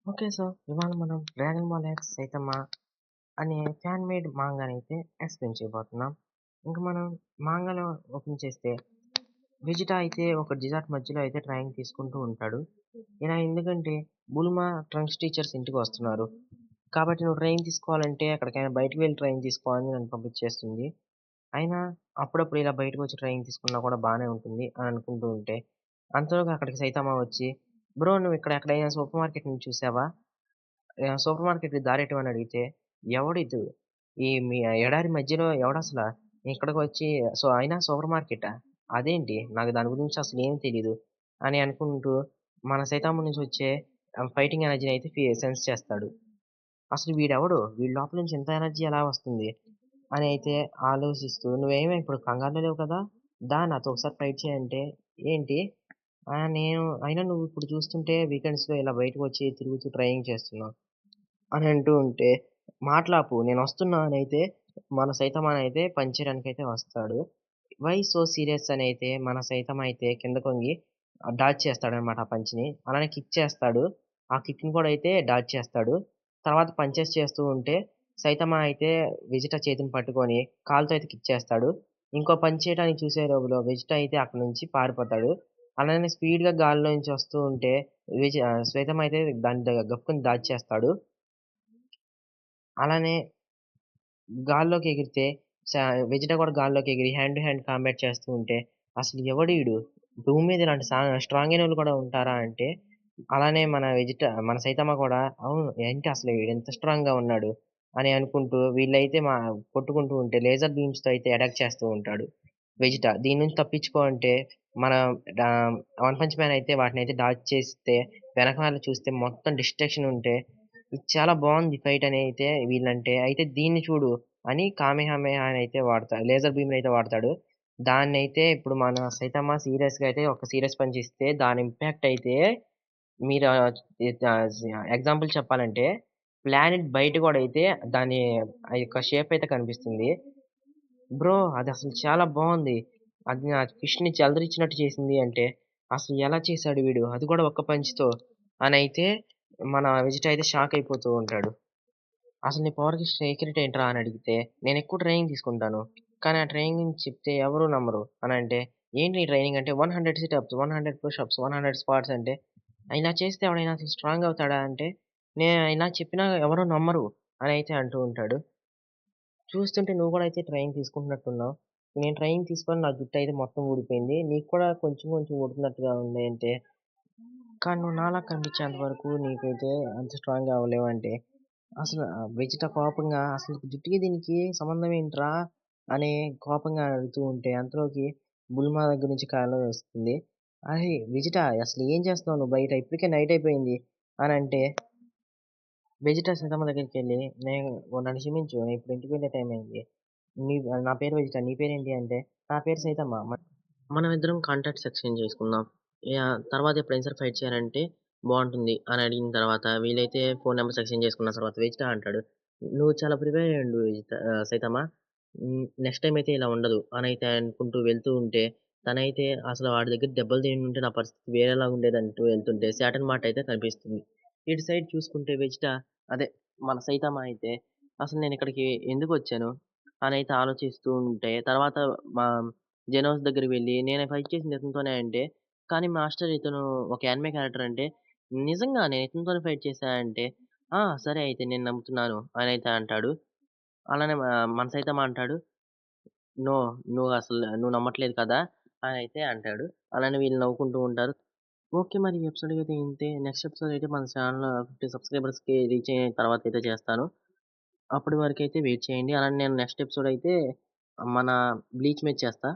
Okay. So, ఇవాళ మనం 'dragon ball X సైతమ' అనే ఫ్యాన్ మేడ్ మాంగానైతే ఎక్స్‌ప్లెయిన్ చేయబోతున్నాం. ఇంక మనం మాంగాలో ఓపెన్ చేస్తే, వెజిటా అయితే ఒక డిజార్ట్ మధ్యలో అయితే ట్రైనింగ్ తీసుకుంటూ ఉంటాడు. ఇలా ఎందుకంటే, బుల్మా ట్రంక్స్ టీచర్స్ ఇంటికి వస్తున్నారు. కాబట్టి నువ్వు ట్రైనింగ్ తీసుకోవాలంటే ఎక్కడికైనా బయటికి వెళ్లి ట్రైనింగ్ తీసుకో అని నన్ను పంపించేస్తుంది. అయినా అప్పుడప్పుడు ఇలా బయటకొచ్చి ట్రైనింగ్ తీసుకున్నా కూడా బానే ఉంటుంది అని అనుకుంటూ ఉంటే, అంతలోగా అక్కడికి సైతమ వచ్చి, "బ్రో నువ్వు ఇక్కడ ఎక్కడైనా సూపర్ మార్కెట్‌ని చూసావా? సూపర్ మార్కెట్‌కి దారెటు" అని అడిగితే, "ఎవడిదు? ఈ మీ ఎడారి మధ్యలో ఎవడసల ఇక్కడికొచ్చి అయినా సూపర్ మార్కెటా? అదేంటి? నాకు దాని గురించి అసలేమి తెలీదు" అని అనుకుంటూ మన సైతామ నుంచి వచ్చే ఫైటింగ్ ఎనర్జీని అయితే సెన్స్ చేస్తాడు. అసలు వీడెవడు? వీడి లోపల నుంచి ఇంత ఎనర్జీ ఎలా వస్తుంది? అని అయితే ఆలోచిస్తూ, "నువ్వేమి ఇప్పుడు కంగారులో లేవు కదా! దా నాతో ఒకసారి ఫైట్ చెయి" అంటే, "ఏంటి? అయినా నువ్వు ఇప్పుడు చూస్తుంటే వీకెండ్స్‌లో ఇలా బయటకొచ్చి తిరుగుతూ ట్రైనింగ్ చేస్తున్నావు" అని అంటూ ఉంటే, "మాటలాపు నేనొస్తున్నా" అనైతే మన సైతమ అయితే పని చేయడానికైతే వస్తాడు. వై సో సీరియస్ అనైతే మన సైతమ అయితే కిందకొంగి డాడ్జ్ చేస్తాడనమాట ఆ పంచ్‌ని. అలానే కిక్ చేస్తాడు. ఆ కిక్‌ని కూడా అయితే డాడ్జ్ చేస్తాడు. తర్వాత పంచెస్ చేస్తూ ఉంటే సైతమ అయితే వెజిటా చేతిని పట్టుకొని కాలుతో అయితే కిక్ చేస్తాడు. ఇంకో పంచ్ చేయడానికి చూసే లోపులో వెజిటా అయితే అక్కడి నుంచి పారిపోతాడు. అలానే స్పీడ్‌గా గాల్లో నుంచి వస్తూ ఉంటే శ్వేతమ అయితే దాన్ని గప్పుకుని దాచేస్తాడు. అలానే గాల్లోకి ఎగిరితే స వెజిటా కూడా గాల్లోకి ఎగిరి హ్యాండ్ టు హ్యాండ్ కాంబాట్ చేస్తూ ఉంటే, అసలు ఎవడీడు? భూమి మీద ఇలాంటి స్ట్రాంగ్ అయినోళ్ళు కూడా ఉంటారా? అంటే, అలానే మన సైతమ్మ కూడా అవును. ఏంటి అసలు ఈడింత స్ట్రాంగ్‌గా ఉన్నాడు అని అనుకుంటూ వీళ్ళైతే కొట్టుకుంటూ ఉంటే లేజర్ బీమ్స్‌తో అయితే అటాక్ చేస్తూ ఉంటాడు వెజిటా. దీని నుంచి తప్పించుకో అంటే మన వన్ పంచ్ మ్యాన్ అయితే వాటినైతే డాడ్జ్ చేస్తే వెనకాల చూస్తే మొత్తం డిస్ట్రాక్షన్ ఉంటే ఇది చాలా బావుంది ఫైట్ అని అయితే వీళ్ళంటే, అయితే దీన్ని చూడు అని కామెహామెహా అనైతే వాడతాడు. లేజర్ బీమ్‌నైతే వాడతాడు. దాన్నైతే ఇప్పుడు మన సైతమ సీరియస్‌గా అయితే ఒక సీరియస్ పంచ్ ఇస్తే దాని ఇంపాక్ట్ అయితే మీరు ఎగ్జాంపుల్ చెప్పాలంటే ప్లానెట్ బయట గూడా అయితే దాని ఆ యొక్క షేప్ అయితే కనిపిస్తుంది. బ్రో అదసలు చాలా బావుంది. అది ఆ ఫిష్‌ని చెలదరించినట్టు చేసింది అంటే, అసలు ఎలా చేసాడు వీడు? అది కూడా ఒక్క పంచ్‌తో అనైతే మన వెజిట అయితే షాక్ అయిపోతూ ఉంటాడు. అసలు నీ పవర్‌కి సీక్రెట్ ఏంట్రా అని అడిగితే, నేనెక్కువ ట్రైనింగ్ తీసుకుంటాను. కానీ ఆ ట్రైనింగ్ చెప్తే ఎవరు నమ్మరు అనంటే, ఏంటి నీ ట్రైనింగ్ అంటే 100 సిటప్స్, 100 పుషప్స్, 100 స్క్వాట్స్ అంటే, ఇలా చేస్తే ఎవడైనా అసలు స్ట్రాంగ్ అవుతాడా అంటే, నేను ఇలా చెప్పినా ఎవరు నమ్మరు అనైతే అంటూ ఉంటాడు. చూస్తుంటే నువ్వు కూడా అయితే ట్రైనింగ్ తీసుకుంటున్నట్టున్నావు. నేను ట్రైనింగ్ తీసుకొని నా జుట్టయితే మొత్తం ఊడిపోయింది. నీకు కూడా కొంచెం కొంచెం ఊడుతున్నట్టుగా ఉంది అంటే, కానీ నువ్వు నాలా కనిపించేంత వరకు నీకైతే అంత స్ట్రాంగ్‌గా అవ్వలేవంటే, అసలు వెజిట కోపంగా "అసలు జుట్టుకి దీనికి సంబంధం ఏంట్రా?" అని కోపంగా అడుగుతూ ఉంటే, అంతలోకి బుల్మా దగ్గర నుంచి కాల్ వస్తుంది. "అరేయ్! వెజిట అసలు ఏం చేస్తున్నావు నువ్వు బయట? ఇప్పటికే నైట్ అయిపోయింది" అనంటే వెజిటా సీతమ్మ దగ్గరికెళ్ళి, నన్ను క్షమించు. నేను ఇప్పుడు ఇంటికి వెళ్ళే టైం అయింది. నీ నా పేరు వెజిటా. నీ పేరేంటి అంటే, నా పేరు సీతమ్మ. మనమిద్దరం కాంటాక్ట్స్ ఎక్స్‌చేంజ్ చేసుకుందాం. తర్వాత ఎప్పుడైనా సరే ఫైట్ చేయాలంటే బావుంటుంది అని అడిగిన తర్వాత వీలైతే ఫోను నంబర్స్ ఎక్స్‌చేంజ్ చేసుకున్న తర్వాత వెజిటా అంటాడు, "నువ్వు చాలా ప్రిపేర్ అయ్యి ఉండు సీతమ్మ. నెక్స్ట్ టైమ్ అయితే ఇలా ఉండదు" అనైతే అనుకుంటూ వెళ్తూ ఉంటే, తనైతే అసలు వాడి దగ్గర దెబ్బలు తినుంటే నా పరిస్థితి వేరేలాగా ఉండేదంటూ వెళ్తుంటే సాటర్న్ మార్ట్ అయితే కనిపిస్తుంది. ఇటు సైడ్ చూసుకుంటే వెజిటా అదే మన సైతమ్మ అయితే అసలు నేనిక్కడికి ఎందుకొచ్చాను అనైతే ఆలోచిస్తూ ఉంటే, తర్వాత మా జెనోస్ దగ్గరికి వెళ్లి, నేను ఫైట్ చేసింది ఇతనితోనే అంటే, కానీ మాస్టర్ ఇతను ఒక యానిమే క్యారెక్టర్ అంటే, నిజంగా నేను ఇతనితోనే ఫైట్ చేశా అంటే, "ఆ! సరే అయితే నేను నమ్ముతున్నాను" అనైతే అంటాడు. అలానే మన సైతమ అంటాడు, "నో నువ్వు నమ్మట్లేదు కదా!" అనైతే అంటాడు. అలానే వీళ్ళు నవ్వుకుంటూ ఉంటారు. ఓకే. మరి ఈ ఎపిసోడ్ అయితే ఇంతే. నెక్స్ట్ ఎపిసోడ్ అయితే మన ఛానెల్‌లో 50 సబ్‌స్క్రైబర్స్‌కి రీచ్ అయిన తర్వాత అయితే చేస్తాను. అప్పటి వరకైతే వెయిట్ చేయండి. అలానే నేను నెక్స్ట్ ఎపిసోడ్ అయితే మన బ్లీచ్ మీద చేస్తా.